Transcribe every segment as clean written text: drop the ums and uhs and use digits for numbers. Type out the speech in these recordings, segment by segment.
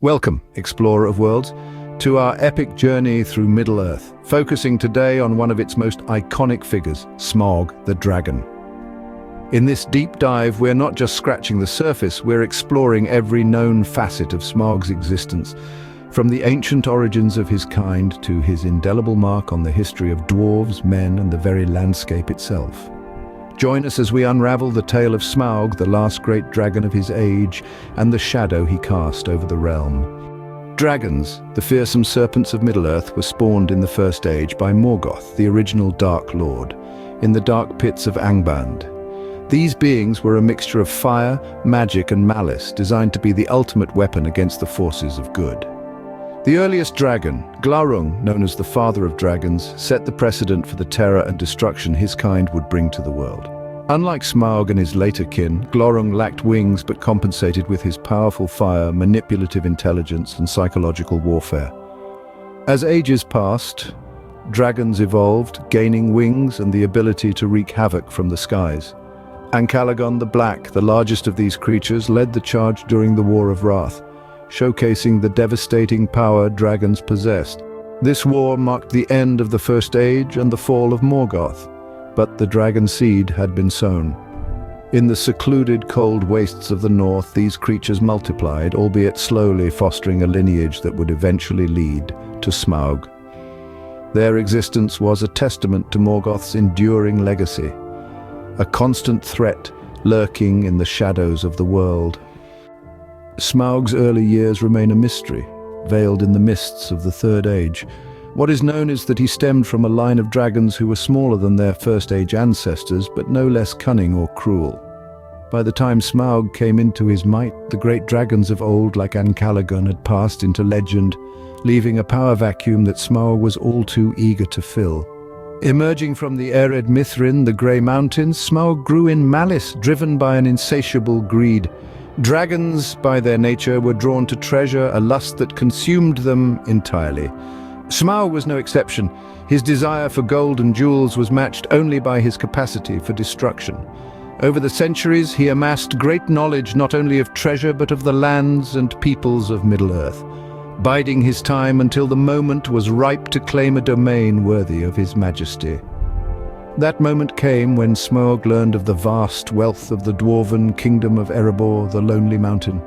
Welcome, explorer of worlds, to our epic journey through Middle-earth, focusing today on one of its most iconic figures, Smaug the dragon. In this deep dive, we're not just scratching the surface, we're exploring every known facet of Smaug's existence, from the ancient origins of his kind to his indelible mark on the history of dwarves, men, and the very landscape itself. Join us as we unravel the tale of Smaug, the last great dragon of his age, and the shadow he cast over the realm. Dragons, the fearsome serpents of Middle-earth, were spawned in the First Age by Morgoth, the original Dark Lord, in the dark pits of Angband. These beings were a mixture of fire, magic, and malice, designed to be the ultimate weapon against the forces of good. The earliest dragon, Glaurung, known as the Father of Dragons, set the precedent for the terror and destruction his kind would bring to the world. Unlike Smaug and his later kin, Glaurung lacked wings but compensated with his powerful fire, manipulative intelligence, and psychological warfare. As ages passed, dragons evolved, gaining wings and the ability to wreak havoc from the skies. Ancalagon the Black, the largest of these creatures, led the charge during the War of Wrath, showcasing the devastating power dragons possessed. This war marked the end of the First Age and the fall of Morgoth, but the dragon seed had been sown. In the secluded, cold wastes of the north, these creatures multiplied, albeit slowly, fostering a lineage that would eventually lead to Smaug. Their existence was a testament to Morgoth's enduring legacy, a constant threat lurking in the shadows of the world. Smaug's early years remain a mystery, veiled in the mists of the Third Age. What is known is that he stemmed from a line of dragons who were smaller than their First Age ancestors, but no less cunning or cruel. By the time Smaug came into his might, the great dragons of old, like Ancalagon, had passed into legend, leaving a power vacuum that Smaug was all too eager to fill. Emerging from the arid Mithrin, the Grey Mountains, Smaug grew in malice, driven by an insatiable greed. Dragons, by their nature, were drawn to treasure, a lust that consumed them entirely. Smaug was no exception. His desire for gold and jewels was matched only by his capacity for destruction. Over the centuries, he amassed great knowledge not only of treasure but of the lands and peoples of Middle-earth, biding his time until the moment was ripe to claim a domain worthy of his majesty. That moment came when Smaug learned of the vast wealth of the dwarven kingdom of Erebor, the Lonely Mountain.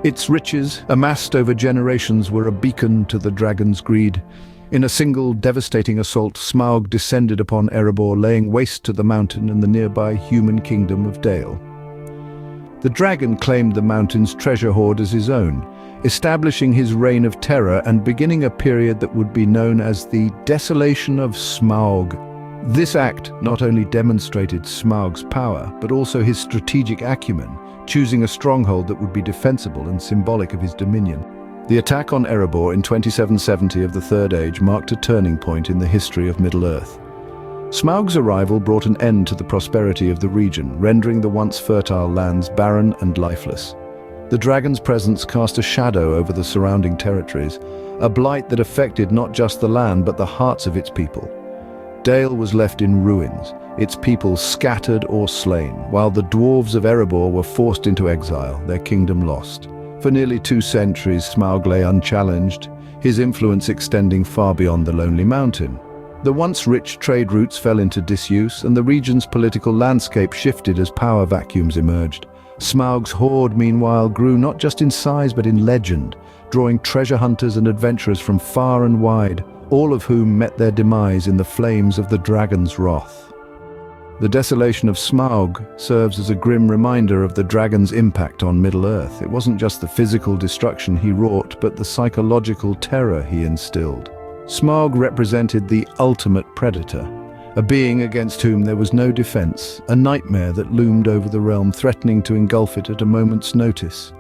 Its riches, amassed over generations, were a beacon to the dragon's greed. In a single devastating assault, Smaug descended upon Erebor, laying waste to the mountain and the nearby human kingdom of Dale. The dragon claimed the mountain's treasure hoard as his own, establishing his reign of terror and beginning a period that would be known as the Desolation of Smaug. This act not only demonstrated Smaug's power, but also his strategic acumen, choosing a stronghold that would be defensible and symbolic of his dominion. The attack on Erebor in 2770 of the Third Age marked a turning point in the history of Middle-earth. Smaug's arrival brought an end to the prosperity of the region, rendering the once fertile lands barren and lifeless. The dragon's presence cast a shadow over the surrounding territories, a blight that affected not just the land but the hearts of its people. Dale was left in ruins, its people scattered or slain, while the dwarves of Erebor were forced into exile, their kingdom lost. For nearly 2 centuries, Smaug lay unchallenged, his influence extending far beyond the Lonely Mountain. The once rich trade routes fell into disuse, and the region's political landscape shifted as power vacuums emerged. Smaug's horde, meanwhile, grew not just in size but in legend, drawing treasure hunters and adventurers from far and wide, all of whom met their demise in the flames of the dragon's wrath. The desolation of Smaug serves as a grim reminder of the dragon's impact on Middle-earth. It wasn't just the physical destruction he wrought, but the psychological terror he instilled. Smaug represented the ultimate predator, a being against whom there was no defense, a nightmare that loomed over the realm, threatening to engulf it at a moment's notice.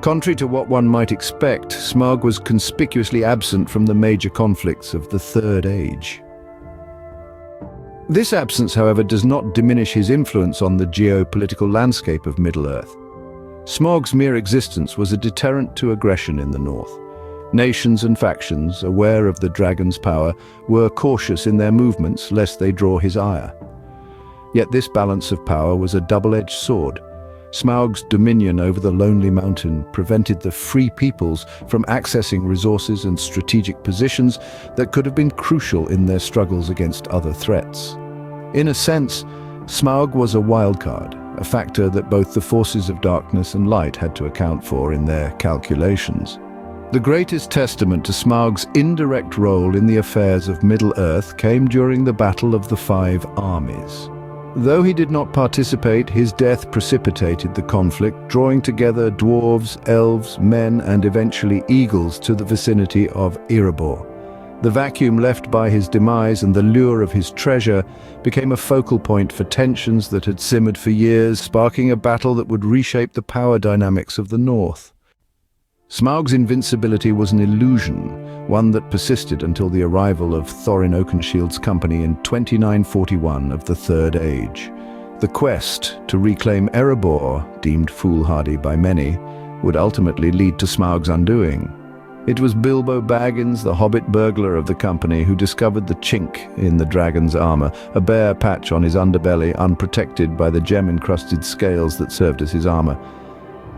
Contrary to what one might expect, Smaug was conspicuously absent from the major conflicts of the Third Age. This absence, however, does not diminish his influence on the geopolitical landscape of Middle-earth. Smaug's mere existence was a deterrent to aggression in the north. Nations and factions, aware of the dragon's power, were cautious in their movements lest they draw his ire. Yet this balance of power was a double-edged sword. Smaug's dominion over the lonely mountain prevented the free peoples from accessing resources and strategic positions that could have been crucial in their struggles against other threats. In a sense, Smaug was a wildcard, a factor that both the forces of darkness and light had to account for in their calculations. The greatest testament to Smaug's indirect role in the affairs of Middle-earth came during the Battle of the Five Armies. Though he did not participate, his death precipitated the conflict, drawing together dwarves, elves, men, and eventually eagles to the vicinity of Erebor. The vacuum left by his demise and the lure of his treasure became a focal point for tensions that had simmered for years, sparking a battle that would reshape the power dynamics of the North. Smaug's invincibility was an illusion, one that persisted until the arrival of Thorin Oakenshield's company in 2941 of the Third Age. The quest to reclaim Erebor, deemed foolhardy by many, would ultimately lead to Smaug's undoing. It was Bilbo Baggins, the Hobbit burglar of the company, who discovered the chink in the dragon's armor, a bare patch on his underbelly unprotected by the gem-encrusted scales that served as his armor.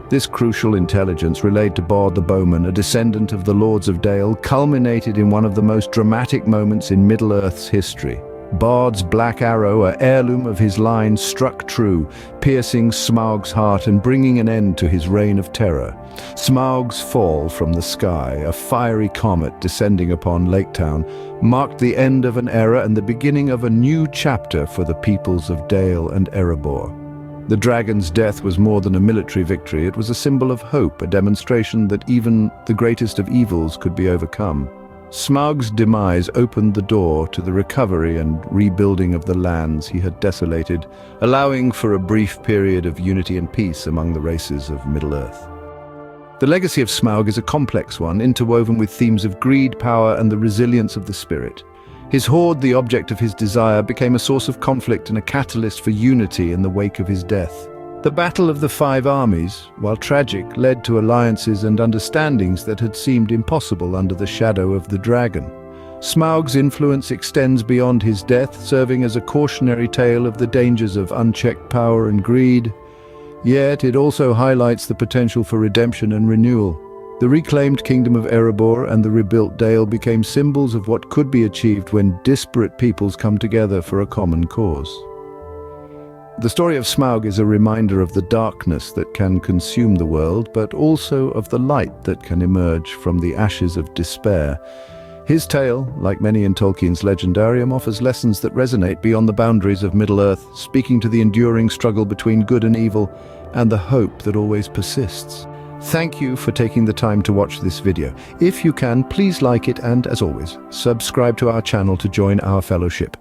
This crucial intelligence, relayed to Bard the Bowman, a descendant of the Lords of Dale, culminated in one of the most dramatic moments in Middle-earth's history. Bard's black arrow, an heirloom of his line, struck true, piercing Smaug's heart and bringing an end to his reign of terror. Smaug's fall from the sky, a fiery comet descending upon Laketown, marked the end of an era and the beginning of a new chapter for the peoples of Dale and Erebor. The dragon's death was more than a military victory. It was a symbol of hope, a demonstration that even the greatest of evils could be overcome. Smaug's demise opened the door to the recovery and rebuilding of the lands he had desolated, allowing for a brief period of unity and peace among the races of Middle-earth. The legacy of Smaug is a complex one, interwoven with themes of greed, power, and the resilience of the spirit. His hoard, the object of his desire, became a source of conflict and a catalyst for unity in the wake of his death. The Battle of the Five Armies, while tragic, led to alliances and understandings that had seemed impossible under the shadow of the dragon. Smaug's influence extends beyond his death, serving as a cautionary tale of the dangers of unchecked power and greed. Yet it also highlights the potential for redemption and renewal. The reclaimed kingdom of Erebor and the rebuilt Dale became symbols of what could be achieved when disparate peoples come together for a common cause. The story of Smaug is a reminder of the darkness that can consume the world, but also of the light that can emerge from the ashes of despair. His tale, like many in Tolkien's Legendarium, offers lessons that resonate beyond the boundaries of Middle-earth, speaking to the enduring struggle between good and evil, and the hope that always persists. Thank you for taking the time to watch this video. If you can, please like it and, as always, subscribe to our channel to join our fellowship.